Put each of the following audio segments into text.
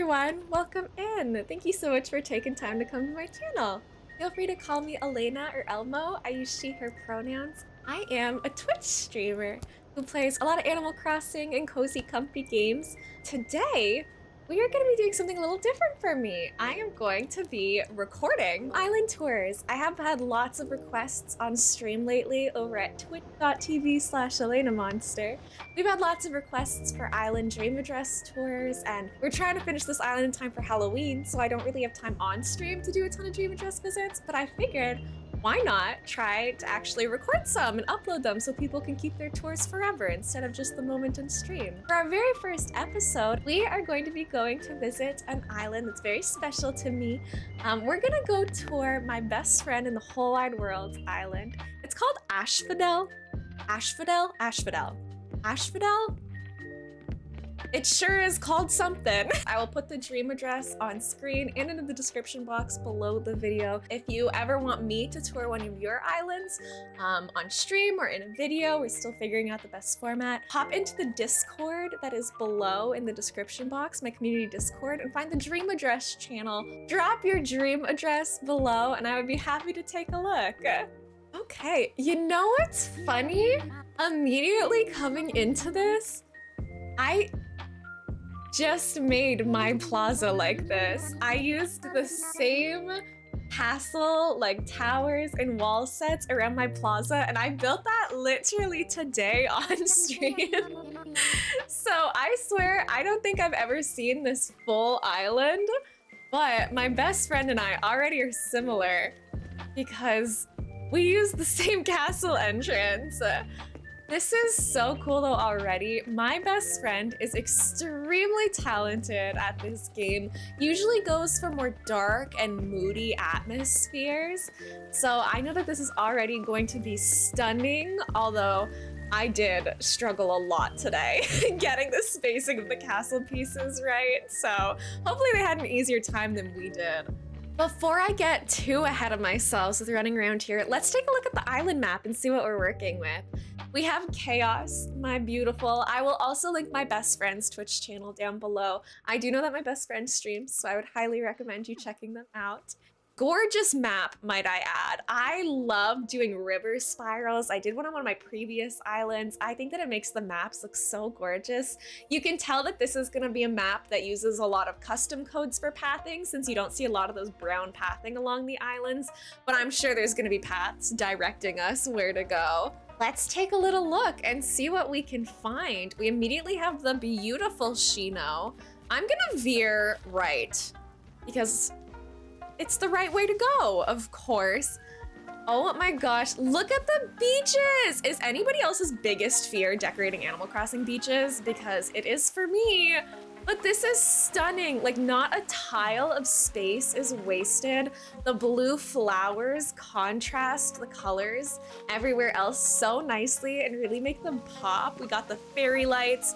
everyone, welcome in. Thank you so much for taking time to come to my channel. Feel free to call me Elena or Elmo. I use she, her pronouns. I am a Twitch streamer who plays a lot of Animal Crossing and cozy comfy games. Today, we are going to be doing something a little different for me. I am going to be recording island tours. I have had lots of requests on stream lately over at twitch.tv/ElenaMonster. We've had lots of requests for island dream address tours, and we're trying to finish this island in time for Halloween, so I don't really have time on stream to do a ton of dream address visits, but I figured, why not try to actually record some and upload them so people can keep their tours forever instead of just the moment in stream. For our very first episode, we are going to be going to visit an island that's very special to me. We're gonna go tour my best friend in the whole wide world's island. It's called Asphodel. Asphodel? Asphodel. Asphodel? It sure is called something. I will put the dream address on screen and in the description box below the video. If you ever want me to tour one of your islands on stream or in a video, we're still figuring out the best format. Hop into the Discord that is below in the description box, my community Discord, and find the dream address channel. Drop your dream address below and I would be happy to take a look. Okay, you know what's funny? Immediately coming into this, I just made my plaza like this. I used the same castle, like towers and wall sets around my plaza, and I built that literally today on stream. So I swear, I don't think I've ever seen this full island, but my best friend and I already are similar because we use the same castle entrance. This is so cool though already. My best friend is extremely talented at this game, usually goes for more dark and moody atmospheres. So I know that this is already going to be stunning, although I did struggle a lot today getting the spacing of the castle pieces right. So hopefully they had an easier time than we did. Before I get too ahead of myself with running around here, let's take a look at the island map and see what we're working with. We have Chaos, my beautiful. I will also link my best friend's Twitch channel down below. I do know that my best friend streams, so I would highly recommend you checking them out. Gorgeous map, might I add. I love doing river spirals. I did one on one of my previous islands. I think that it makes the maps look so gorgeous. You can tell that this is gonna be a map that uses a lot of custom codes for pathing since you don't see a lot of those brown pathing along the islands, but I'm sure there's gonna be paths directing us where to go. Let's take a little look and see what we can find. We immediately have the beautiful Shino. I'm gonna veer right because it's the right way to go, of course. Oh my gosh, look at the beaches! Is anybody else's biggest fear decorating Animal Crossing beaches? Because it is for me. But this is stunning. Like, not a tile of space is wasted. The blue flowers contrast the colors everywhere else so nicely and really make them pop. We got the fairy lights.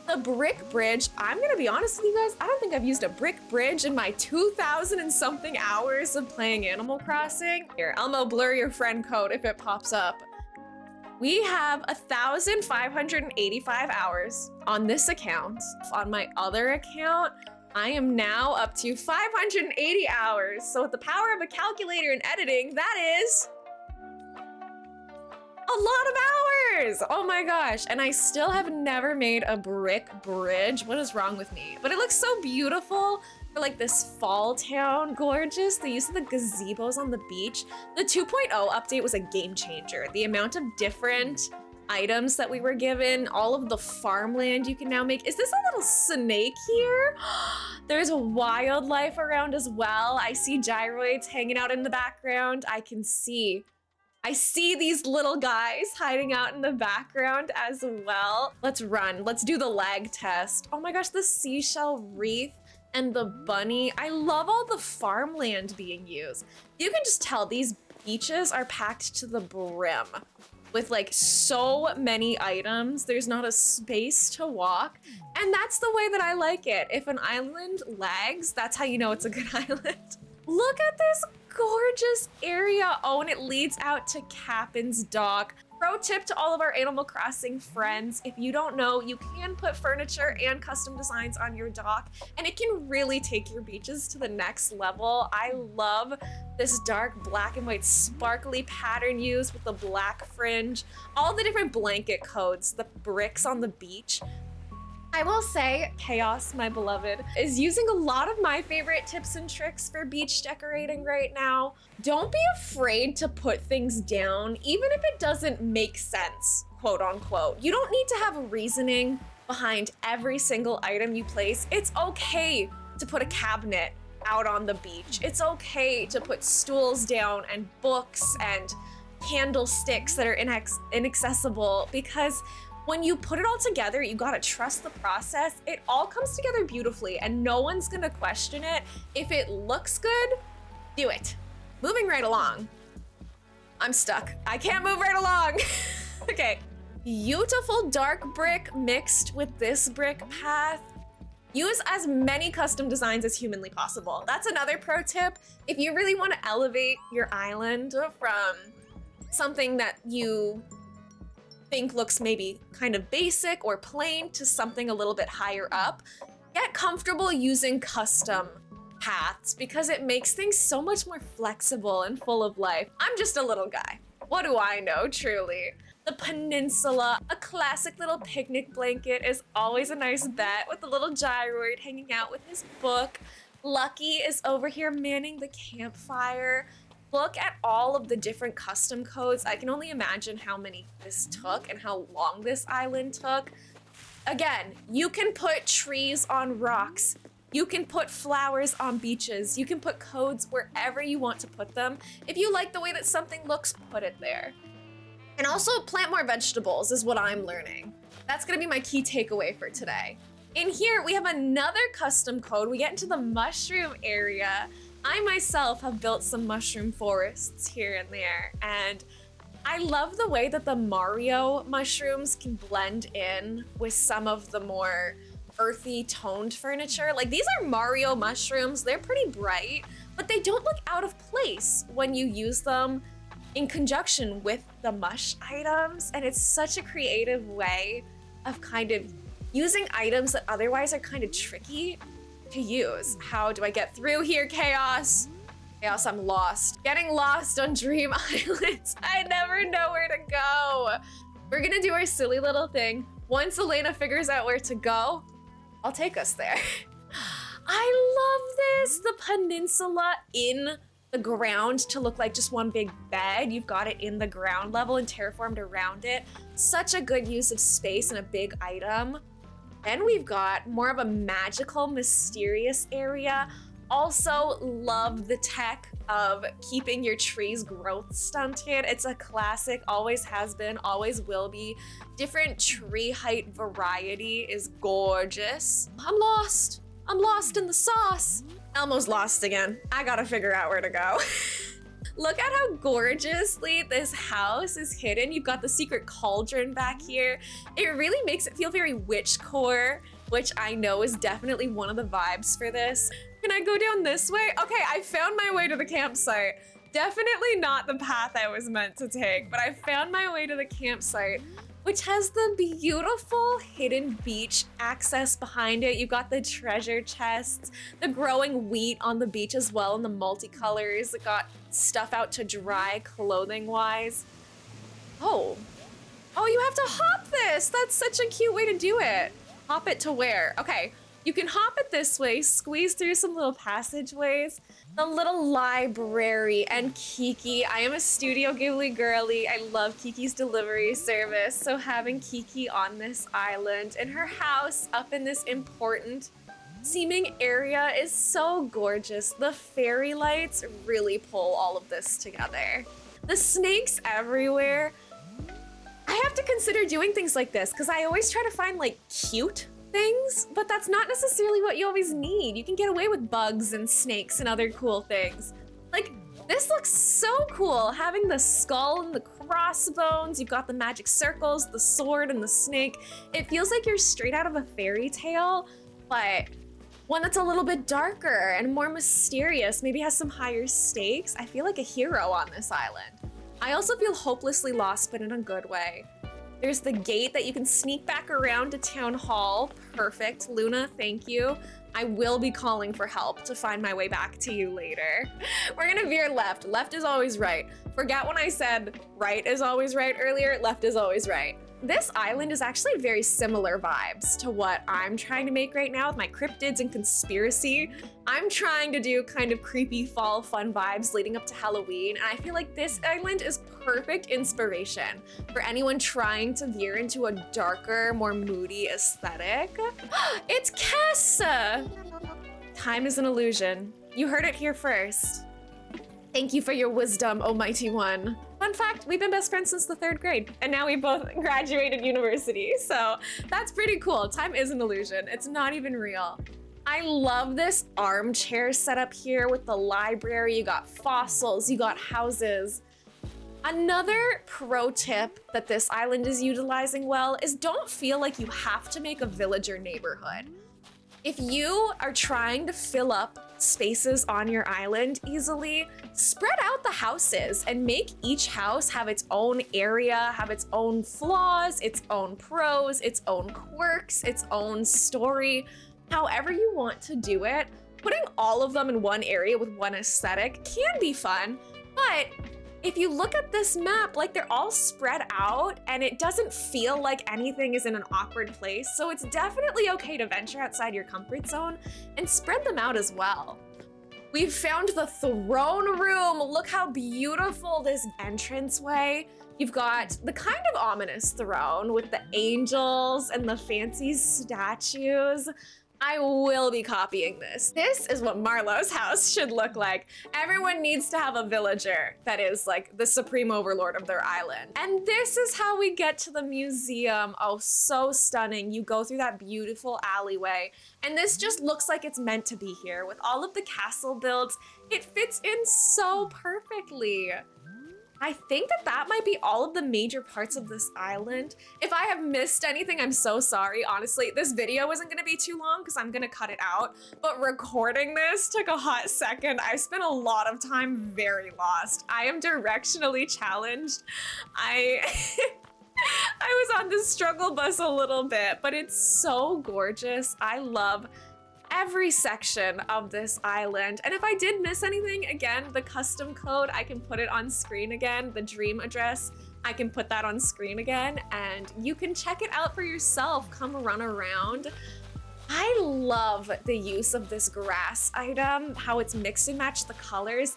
The brick bridge, I'm gonna be honest with you guys, I don't think I've used a brick bridge in my 2,000 and something hours of playing Animal Crossing. Here, Elmo, blur your friend code if it pops up. We have 1,585 hours on this account. On my other account, I am now up to 580 hours. So with the power of a calculator and editing, that is a lot of hours! Oh my gosh, and I still have never made a brick bridge. What is wrong with me? But it looks so beautiful for like this fall town. Gorgeous, the use of the gazebos on the beach. The 2.0 update was a game changer. The amount of different items that we were given, all of the farmland you can now make. Is this a little snake here? There's wildlife around as well. I see gyroids hanging out in the background. I see these little guys hiding out in the background as well. Let's run. Let's do the lag test. Oh my gosh, the seashell wreath and the bunny. I love all the farmland being used. You can just tell these beaches are packed to the brim with like so many items. There's not a space to walk. And that's the way that I like it. If an island lags, that's how you know it's a good island. Look at this gorgeous area. Oh, and it leads out to Captain's Dock. Pro tip to all of our Animal Crossing friends, if you don't know, you can put furniture and custom designs on your dock, and it can really take your beaches to the next level. I love this dark black and white sparkly pattern used with the black fringe, all the different blanket codes, the bricks on the beach. I will say, Chaos, my beloved, is using a lot of my favorite tips and tricks for beach decorating right now. Don't be afraid to put things down, even if it doesn't make sense, quote unquote. You don't need to have a reasoning behind every single item you place. It's okay to put a cabinet out on the beach. It's okay to put stools down and books and candlesticks that are inaccessible, because when you put it all together, you gotta trust the process. It all comes together beautifully and no one's gonna question it. If it looks good, do it. Moving right along. I'm stuck. I can't move right along. Okay. Beautiful dark brick mixed with this brick path. Use as many custom designs as humanly possible. That's another pro tip. If you really want to elevate your island from something that you think looks maybe kind of basic or plain to something a little bit higher up, get comfortable using custom paths because it makes things so much more flexible and full of life. I'm just a little guy. What do I know, truly? The peninsula, a classic little picnic blanket, is always a nice bet with the little gyroid hanging out with his book. Lucky is over here manning the campfire. Look at all of the different custom codes. I can only imagine how many this took and how long this island took. Again, you can put trees on rocks. You can put flowers on beaches. You can put codes wherever you want to put them. If you like the way that something looks, put it there. And also plant more vegetables is what I'm learning. That's gonna be my key takeaway for today. In here, we have another custom code. We get into the mushroom area. I myself have built some mushroom forests here and there, and I love the way that the Mario mushrooms can blend in with some of the more earthy toned furniture. Like, these are Mario mushrooms. They're pretty bright, but they don't look out of place when you use them in conjunction with the mush items. And it's such a creative way of kind of using items that otherwise are kind of tricky to use. How do I get through here, Chaos? Chaos, I'm lost. Getting lost on Dream Islands. I never know where to go. We're gonna do our silly little thing. Once Elena figures out where to go, I'll take us there. I love this. The peninsula in the ground to look like just one big bed. You've got it in the ground level and terraformed around it. Such a good use of space and a big item. Then we've got more of a magical, mysterious area. Also love the tech of keeping your trees growth stunted. It's a classic, always has been, always will be. Different tree height variety is gorgeous. I'm lost. I'm lost in the sauce. Elmo's lost again. I gotta figure out where to go. Look at how gorgeously this house is hidden. You've got the secret cauldron back here. It really makes it feel very witchcore, which I know is definitely one of the vibes for this. Can I go down this way? Okay, I found my way to the campsite. Definitely not the path I was meant to take, but I found my way to the campsite, which has the beautiful hidden beach access behind it. You've got the treasure chests, the growing wheat on the beach as well, and the multicolors. It got stuff out to dry clothing-wise. Oh, you have to hop this. That's such a cute way to do it. Hop it to where? Okay, you can hop it this way, squeeze through some little passageways. The little library and Kiki. I am a Studio Ghibli girly. I love Kiki's delivery service. So having Kiki on this island in her house up in this important seeming area is so gorgeous. The fairy lights really pull all of this together. The snakes everywhere. I have to consider doing things like this because I always try to find like cute things, but that's not necessarily what you always need. You can get away with bugs and snakes and other cool things. Like, this looks so cool, having the skull and the crossbones. You've got the magic circles, the sword, and the snake. It feels like you're straight out of a fairy tale, but one that's a little bit darker and more mysterious, maybe has some higher stakes. I feel like a hero on this island. I also feel hopelessly lost, but in a good way. There's the gate that you can sneak back around to Town Hall. Perfect. Luna, thank you. I will be calling for help to find my way back to you later. We're gonna veer left. Left is always right. Forget when I said right is always right earlier, left is always right. This island is actually very similar vibes to what I'm trying to make right now with my cryptids and conspiracy. I'm trying to do kind of creepy fall fun vibes leading up to Halloween, and I feel like this island is perfect inspiration for anyone trying to veer into a darker, more moody aesthetic. It's Kessa! Time is an illusion. You heard it here first. Thank you for your wisdom, oh mighty one. Fun fact, we've been best friends since the 3rd grade, and now we both graduated university, so that's pretty cool. Time is an illusion. It's not even real. I love this armchair setup here with the library. You got fossils, you got houses. Another pro tip that this island is utilizing well is don't feel like you have to make a villager neighborhood. If you are trying to fill up spaces on your island easily, spread out the houses and make each house have its own area, have its own flaws, its own pros, its own quirks, its own story. However you want to do it, putting all of them in one area with one aesthetic can be fun, but if you look at this map, like they're all spread out and it doesn't feel like anything is in an awkward place. So it's definitely okay to venture outside your comfort zone and spread them out as well. We've found the throne room. Look how beautiful this entranceway. You've got the kind of ominous throne with the angels and the fancy statues. I will be copying this. This is what Marlowe's house should look like. Everyone needs to have a villager that is like the supreme overlord of their island. And this is how we get to the museum. Oh, so stunning. You go through that beautiful alleyway, and this just looks like it's meant to be here. With all of the castle builds, it fits in so perfectly. I think that might be all of the major parts of this island. If I have missed anything, I'm so sorry. Honestly, this video isn't gonna be too long because I'm gonna cut it out, but recording this took a hot second. I spent a lot of time very lost. I am directionally challenged. I was on this struggle bus a little bit, but it's so gorgeous. I love every section of this island. And if I did miss anything, again, the custom code, I can put it on screen again. The dream address, I can put that on screen again, and you can check it out for yourself. Come run around. I love the use of this grass item, how it's mix and match the colors.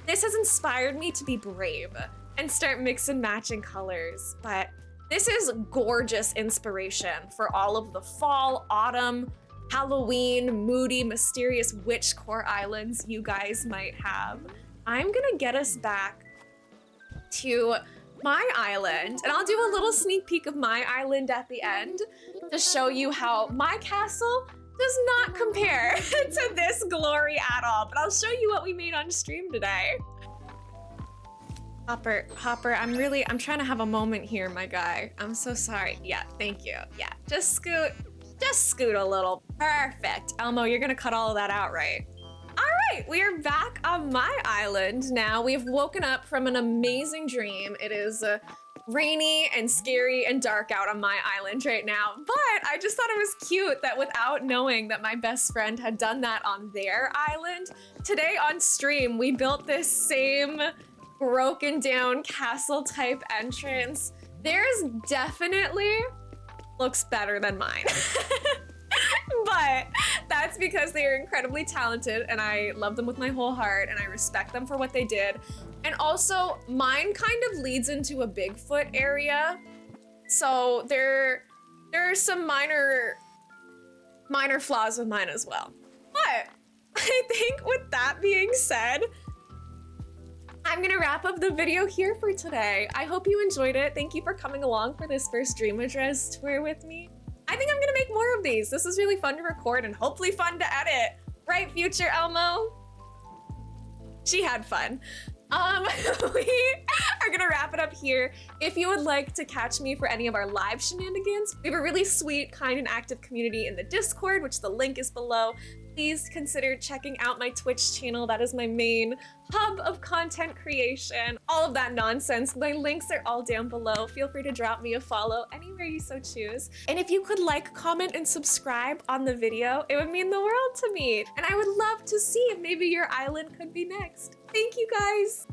This has inspired me to be brave and start mix and matching colors. But this is gorgeous inspiration for all of the fall, autumn, Halloween, moody, mysterious witch core islands you guys might have. I'm gonna get us back to my island, and I'll do a little sneak peek of my island at the end to show you how my castle does not compare to this glory at all, but I'll show you what we made on stream today. Hopper, I'm trying to have a moment here, my guy. I'm so sorry. Yeah, thank you. Yeah, just scoot a little. Perfect. Elmo, you're gonna cut all of that out, right? All right, we are back on my island now. We've woken up from an amazing dream. It is rainy and scary and dark out on my island right now, but I just thought it was cute that without knowing that my best friend had done that on their island, today on stream, we built this same broken down castle type entrance. Theirs definitely looks better than mine. But that's because they are incredibly talented and I love them with my whole heart and I respect them for what they did. And also mine kind of leads into a Bigfoot area. So there are some minor flaws with mine as well. But I think with that being said, I'm gonna wrap up the video here for today. I hope you enjoyed it. Thank you for coming along for this first Dream Address tour with me. I think I'm gonna make more of these. This was really fun to record and hopefully fun to edit. Right, future Elmo? She had fun. We are gonna wrap it up here. If you would like to catch me for any of our live shenanigans, we have a really sweet, kind, and active community in the Discord, which the link is below. please consider checking out my Twitch channel. That is my main hub of content creation, all of that nonsense. My links are all down below. Feel free to drop me a follow anywhere you so choose. And if you could like, comment, and subscribe on the video, it would mean the world to me. And I would love to see if maybe your island could be next. Thank you guys.